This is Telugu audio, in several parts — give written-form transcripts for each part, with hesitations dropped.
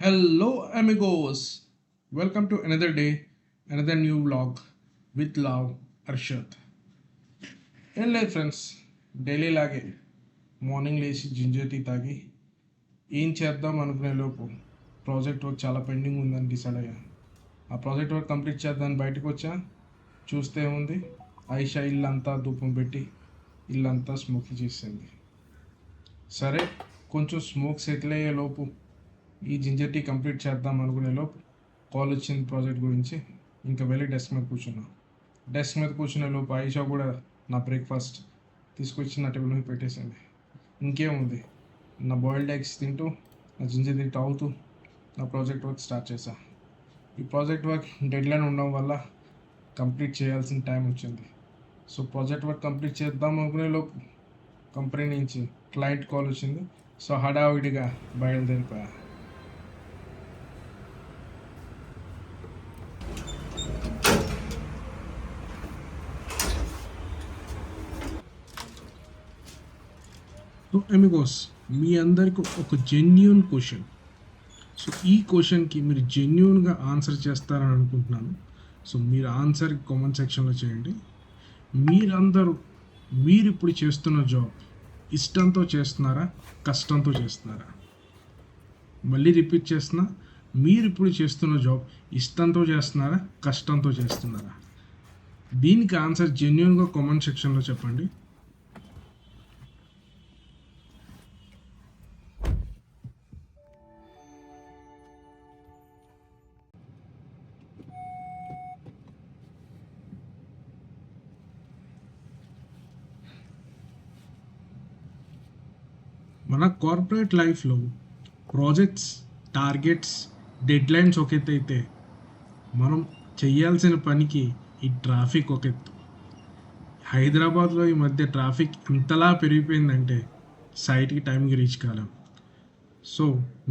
Hello, amigos. Welcome to another day, another new vlog with love, Arshad. ఏం లేదు ఫ్రెండ్స్, డైలీ లాగే మార్నింగ్ లేచి జింజర్ టీ తాగి ఏం చేద్దాం అనుకునే లోపు ప్రాజెక్ట్ వర్క్ చాలా పెండింగ్ ఉందని డిసైడ్ అయ్యా. ఆ ప్రాజెక్ట్ వర్క్ కంప్లీట్ చేద్దామని బయటకు వచ్చా. చూస్తే ఉంది, ఐషా ఇల్లంతా ధూపం పెట్టి ఇల్లంతా స్మోక్ చేసింది. సరే, కొంచెం స్మోక్ సెటిల్ అయ్యే లోపు ఈ జింజర్ టీ కంప్లీట్ చేద్దాం అనుకునే లోపు కాల్ వచ్చింది ప్రాజెక్ట్ గురించి. ఇంకా వెళ్ళి డెస్క్ మీద కూర్చున్నా. డెస్క్ మీద కూర్చునే లోపు ఆయిషా కూడా నా బ్రేక్ఫాస్ట్ తీసుకొచ్చి నా టేబుల్ మీద పెట్టేసింది. ఇంకేముంది, నా బాయిల్డ్ ఎగ్స్ తింటూ, నా జింజర్ టీ తాగుతూ నా ప్రాజెక్ట్ వర్క్ స్టార్ట్ చేశా. ఈ ప్రాజెక్ట్ వర్క్ డెడ్లైన్ ఉండడం వల్ల కంప్లీట్ చేయాల్సిన టైం వచ్చింది. సో ప్రాజెక్ట్ వర్క్ కంప్లీట్ చేద్దాం అనుకునే లోపు కంపెనీ నుంచి క్లయింట్ కాల్ వచ్చింది. సో హడావిడిగా బయలుదేరిపోయా. సో ఎమిగోస్, మీ అందరికి ఒక జెన్యూన్ క్వశ్చన్. సో ఈ క్వశ్చన్కి మీరు జెన్యూన్గా ఆన్సర్ చేస్తారని అనుకుంటున్నాను. సో మీరు ఆన్సర్ కామెంట్ సెక్షన్లో చేయండి. మీరు ఇప్పుడు చేస్తున్న జాబ్ ఇష్టంతో చేస్తున్నారా, కష్టంతో చేస్తున్నారా? మళ్ళీ రిపీట్ చేస్తున్నా, మీరు ఇప్పుడు చేస్తున్న జాబ్ ఇష్టంతో చేస్తున్నారా, కష్టంతో చేస్తున్నారా? దీనికి ఆన్సర్ జెన్యూన్గా కామెంట్ సెక్షన్లో చెప్పండి. మన కార్పొరేట్ లైఫ్లో ప్రాజెక్ట్స్, టార్గెట్స్, డెడ్లైన్స్ ఒక ఎత్తు అయితే, మనం చేయాల్సిన పనికి ఈ ట్రాఫిక్ ఒక ఎత్తు. హైదరాబాద్లో ఈ మధ్య ట్రాఫిక్ ఎంతలా పెరిగిపోయిందంటే సైట్కి టైంకి రీచ్ కాలేం. సో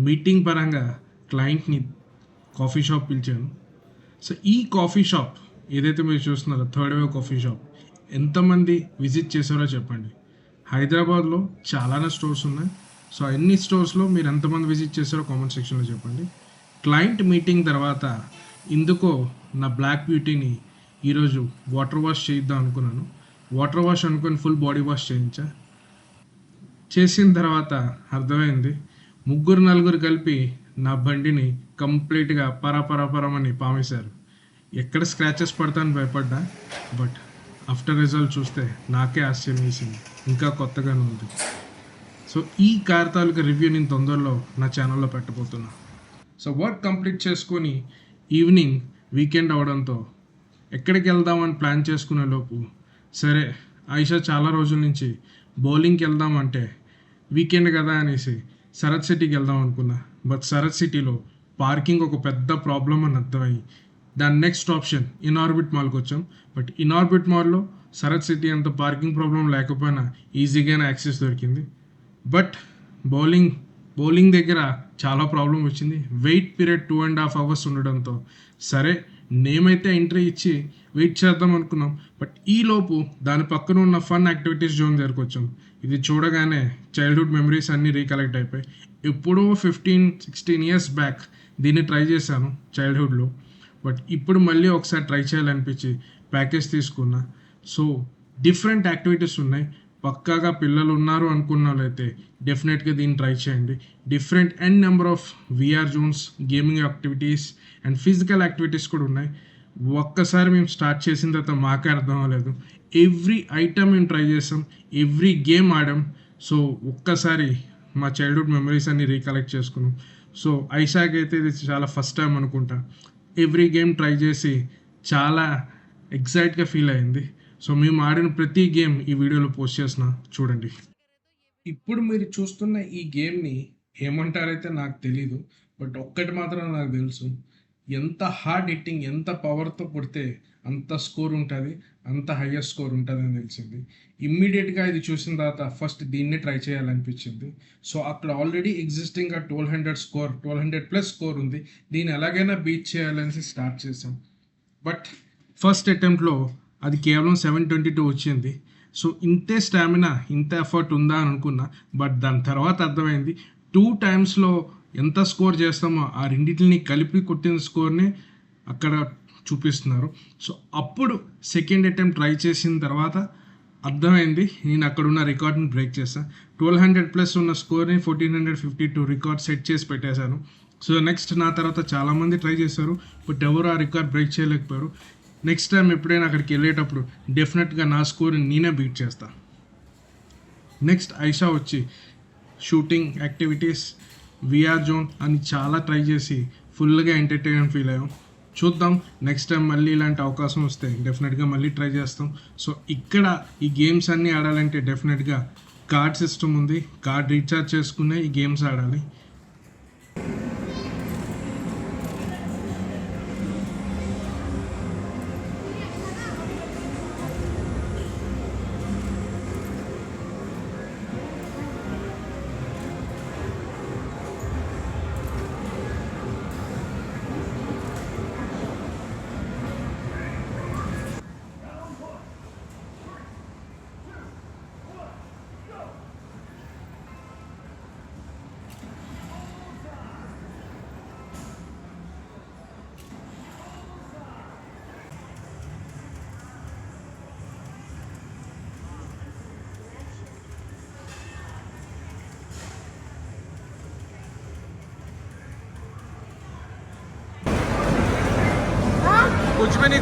మీటింగ్ పరంగా క్లయింట్ని కాఫీ షాప్ పిలిచాను. సో ఈ కాఫీ షాప్ ఏదైతే మీరు చూస్తున్నారో, థర్డ్ వేవ్ కాఫీ షాప్, ఎంతమంది విజిట్ చేశారో చెప్పండి. హైదరాబాద్లో చాలానే స్టోర్స్ ఉన్నాయి. సో ఎన్ని స్టోర్స్లో మీరు ఎంతమంది విజిట్ చేశారో కామెంట్ సెక్షన్లో చెప్పండి. క్లయింట్ మీటింగ్ తర్వాత ఇందుకో నా బ్లాక్ బ్యూటీని ఈరోజు వాటర్ వాష్ చేయిద్దాం అనుకున్నాను. వాటర్ వాష్ అనుకుని ఫుల్ బాడీ వాష్ చేసిన తర్వాత అర్థమైంది, నలుగురు కలిపి నా బండిని కంప్లీట్గా పరమని పామేశారు. ఎక్కడ స్క్రాచెస్ పడతాను భయపడ్డా, బట్ ఆఫ్టర్ రిజల్ట్ చూస్తే నాకే ఆశ్చర్యం వేసింది, ఇంకా కొత్తగానే ఉంది. సో ఈ కార్ తాలూకా రివ్యూ నేను తొందరలో నా ఛానల్లో పెట్టబోతున్నా. సో వర్క్ కంప్లీట్ చేసుకొని ఈవినింగ్ వీకెండ్ అవడంతో ఎక్కడికి వెళ్దామని ప్లాన్ చేసుకునే లోపు, సరే ఆయిషా చాలా రోజుల నుంచి బౌలింగ్కి వెళ్దామంటే వీకెండ్ కదా అనేసి శరత్ సిటీకి వెళ్దాం అనుకున్నా. బట్ శరత్ సిటీలో పార్కింగ్ ఒక పెద్ద ప్రాబ్లం అని అర్థమయ్యి దాని నెక్స్ట్ ఆప్షన్ ఇన్ఆర్బిట్ మాల్కి వచ్చాం. బట్ ఇన్ఆర్బిట్ మాల్లో శరత్ సిటీ అంత పార్కింగ్ ప్రాబ్లం లేకపోయినా ఈజీగానే యాక్సెస్ దొరికింది. బట్ బౌలింగ్ దగ్గర చాలా ప్రాబ్లం వచ్చింది. వెయిట్ పీరియడ్ 2.5 hours ఉండడంతో సరే నేమైతే ఎంట్రీ ఇచ్చి వెయిట్ చేద్దాం అనుకున్నాం. బట్ ఈలోపు దాని పక్కన ఉన్న ఫన్ యాక్టివిటీస్ జోన్ దగ్గరకు వచ్చాం. ఇది చూడగానే చైల్డ్హుడ్ మెమరీస్ అన్నీ రీకలెక్ట్ అయిపోయి, ఎప్పుడో 15-16 years బ్యాక్ దీన్ని ట్రై చేశాను చైల్డ్హుడ్లో. బట్ ఇప్పుడు మళ్ళీ ఒకసారి ట్రై చేయాలనిపించి ప్యాకేజ్ తీసుకున్నా. సో డిఫరెంట్ యాక్టివిటీస్ ఉన్నాయి. పక్కాగా పిల్లలు ఉన్నారు అనుకున్న వాళ్ళైతే డెఫినెట్గా దీన్ని ట్రై చేయండి. Different and number of VR zones, gaming activities and physical activities కూడా ఉన్నాయి. ఒక్కసారి మేము స్టార్ట్ చేసిన తర్వాత మాకే అర్థం అవ్వలేదు. ఎవ్రీ ఐటమ్ మేము ట్రై చేసాం, ఎవ్రీ గేమ్ ఆడాం. సో ఒక్కసారి మా చైల్డ్హుడ్ మెమరీస్ అన్ని రీకలెక్ట్ చేసుకున్నాం. సో ఐషాకి అయితే ఇది చాలా ఫస్ట్ టైం అనుకుంటా ఎవ్రీ గేమ్ ట్రై చేసి చాలా ఎక్సైట్గా ఫీల్ అయింది. సో మేము ఆడిన ప్రతి గేమ్ ఈ వీడియోలో పోస్ట్ చేసిన చూడండి. ఇప్పుడు మీరు చూస్తున్న ఈ గేమ్ని ఏమంటారైతే నాకు తెలీదు, బట్ ఒక్కటి మాత్రం నాకు తెలుసు, ఎంత హార్డ్ హిట్టింగ్, ఎంత పవర్తో కొడితే అంత స్కోర్ ఉంటుంది, అంత హయ్యెస్ట్ స్కోర్ ఉంటుంది అని తెలిసింది. ఇమ్మీడియట్గా ఇది చూసిన తర్వాత ఫస్ట్ దీన్నే ట్రై చేయాలనిపించింది. సో అక్కడ ఆల్రెడీ ఎగ్జిస్టింగ్గా 1200+ స్కోర్ ఉంది. దీన్ని ఎలాగైనా బీట్ చేయాలనేసి స్టార్ట్ చేసాం. బట్ ఫస్ట్ అటెంప్ట్లో అది కేవలం 722 వచ్చింది. సో ఇంతే స్టామినా, ఇంత ఎఫర్ట్ ఉందా అని అనుకున్నా. బట్ దాని తర్వాత అర్థమైంది 2 times ఎంత స్కోర్ చేస్తామో ఆ రెండింటిని కలిపి కొట్టిన స్కోర్ని అక్కడ చూపిస్తున్నారు. సో అప్పుడు సెకండ్ అటెంప్ట్ ట్రై చేసిన తర్వాత అర్థమైంది నేను అక్కడ ఉన్న రికార్డ్ని బ్రేక్ చేశాను. 1200+ ఉన్న స్కోర్ని 1452 రికార్డ్ సెట్ చేసి పెట్టేశాను. సో నెక్స్ట్ నా తర్వాత చాలామంది ట్రై చేశారు, బట్ ఎవరు ఆ రికార్డ్ బ్రేక్ చేయలేకపోయారు. నెక్స్ట్ టైం ఎప్పుడైనా అక్కడికి వెళ్ళేటప్పుడు డెఫినెట్గా నా స్కోర్ని నేనే బీట్ చేస్తాను. నెక్స్ట్ ఐషా వచ్చి షూటింగ్ యాక్టివిటీస్, విఆర్ జోన్ అని చాలా ట్రై చేసి ఫుల్గా ఎంటర్టైన్ ఫీల్ అయ్యాం. చూద్దాం నెక్స్ట్ టైం మళ్ళీ ఇలాంటి అవకాశం వస్తే డెఫినెట్గా మళ్ళీ ట్రై చేస్తాం. సో ఇక్కడ ఈ గేమ్స్ అన్నీ ఆడాలంటే డెఫినెట్గా కార్డ్ సిస్టమ్ ఉంది, కార్డ్ రీఛార్జ్ చేసుకునే ఈ గేమ్స్ ఆడాలి.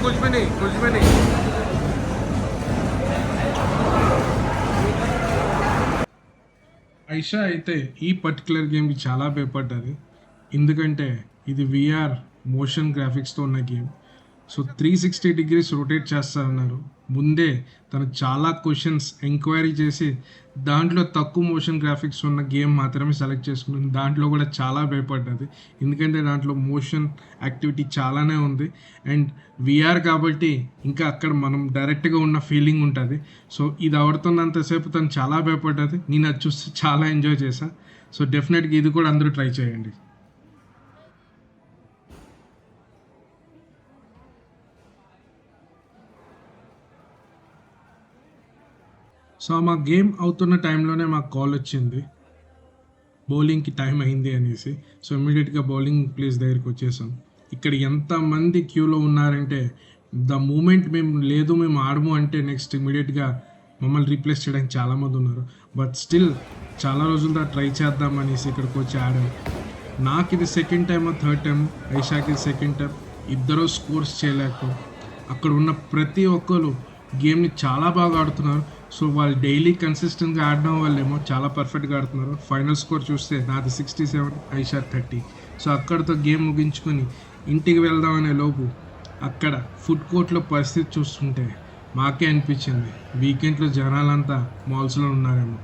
कुछ भी नहीं. ఐషా అయితే ఈ పర్టికులర్ గేమ్కి చాలా భయపడ్డది, ఎందుకంటే ఇది విఆర్ మోషన్ గ్రాఫిక్స్తో ఉన్న గేమ్. సో 360 degrees రొటేట్ చేస్తారన్నారు. ముందే తను చాలా క్వశ్చన్స్ ఎంక్వైరీ చేసి దాంట్లో తక్కువ మోషన్ గ్రాఫిక్స్ ఉన్న గేమ్ మాత్రమే సెలెక్ట్ చేసుకున్నాను. దాంట్లో కూడా చాలా భయపడ్డది, ఎందుకంటే దాంట్లో మోషన్ యాక్టివిటీ చాలానే ఉంది అండ్ విఆర్ కాబట్టి ఇంకా అక్కడ మనం డైరెక్ట్గా ఉన్న ఫీలింగ్ ఉంటుంది. సో ఇది ఆడుతున్నంతసేపు తను చాలా భయపడ్డది, నేను అది చూసి చాలా ఎంజాయ్ చేశాను. సో డెఫినెట్గా ఇది కూడా అందరూ ట్రై చేయండి. సో మా గేమ్ అవుతున్న టైంలోనే మాకు కాల్ వచ్చింది, బౌలింగ్కి టైం అయింది అనేసి. సో ఇమ్మీడియట్గా బౌలింగ్ ప్లేస్ దగ్గరికి వచ్చేసాం. ఇక్కడ ఎంతమంది క్యూలో ఉన్నారంటే ద మూమెంట్ మేము ఆడము అంటే నెక్స్ట్ ఇమ్మీడియట్గా మమ్మల్ని రీప్లేస్ చేయడానికి చాలామంది ఉన్నారు. బట్ స్టిల్ చాలా రోజులతో ట్రై చేద్దాం అనేసి ఇక్కడికి వచ్చి ఆడాం. నాకు ఇది సెకండ్ టైమ్ థర్డ్ టైం, ఐషాకి ఇది సెకండ్ టైం. ఇద్దరు స్కోర్స్ చేయలేక అక్కడ ఉన్న ప్రతి ఒక్కరు గేమ్ని చాలా బాగా ఆడుతున్నారు. సో వాళ్ళు డైలీ కన్సిస్టెంట్గా ఆడడం వల్లేమో చాలా పర్ఫెక్ట్గా ఆడుతున్నారు. ఫైనల్ స్కోర్ చూస్తే నాది 67, ఐషా 30. సో అక్కడితో గేమ్ ముగించుకొని ఇంటికి వెళ్దామనే లోపు అక్కడ ఫుడ్ కోర్ట్లో పరిస్థితి చూస్తుంటే మాకే అనిపించింది వీకెండ్లో జనాలంతా మాల్స్లో ఉన్నారేమో.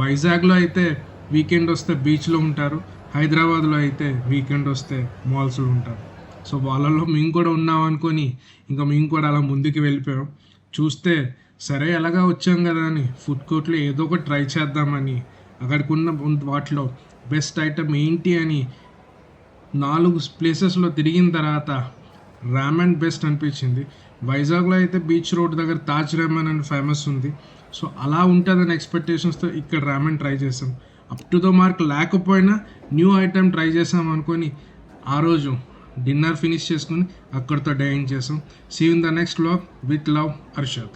వైజాగ్లో అయితే వీకెండ్ వస్తే బీచ్లో ఉంటారు, హైదరాబాద్లో అయితే వీకెండ్ వస్తే మాల్స్లో ఉంటారు. సో వాళ్ళలో మేము కూడా ఉన్నాం అనుకొని ఇంకా మేము కూడా అలా ముందుకు వెళ్ళిపోయాం. చూస్తే సరే ఎలాగా వచ్చాం కదా అని ఫుడ్ కోర్ట్లో ఏదో ఒకటి ట్రై చేద్దామని అక్కడికి ఉన్న వాటిలో బెస్ట్ ఐటమ్ ఏంటి అని 4 ప్లేసెస్లో తిరిగిన తర్వాత రామెన్ బెస్ట్ అనిపించింది. వైజాగ్లో అయితే బీచ్ రోడ్ దగ్గర తాజ్ రామెన్ అని ఫేమస్ ఉంది. సో అలా ఉంటుందని ఎక్స్పెక్టేషన్స్తో ఇక్కడ రామెన్ ట్రై చేసాం. అప్ టు ద మార్క్ లేకపోయినా న్యూ ఐటెం ట్రై చేసాం అనుకొని ఆ రోజు డిన్నర్ ఫినిష్ చేసుకుని అక్కడితో డే ఎండ్ చేసాం. See in the next vlog with love, Arshad.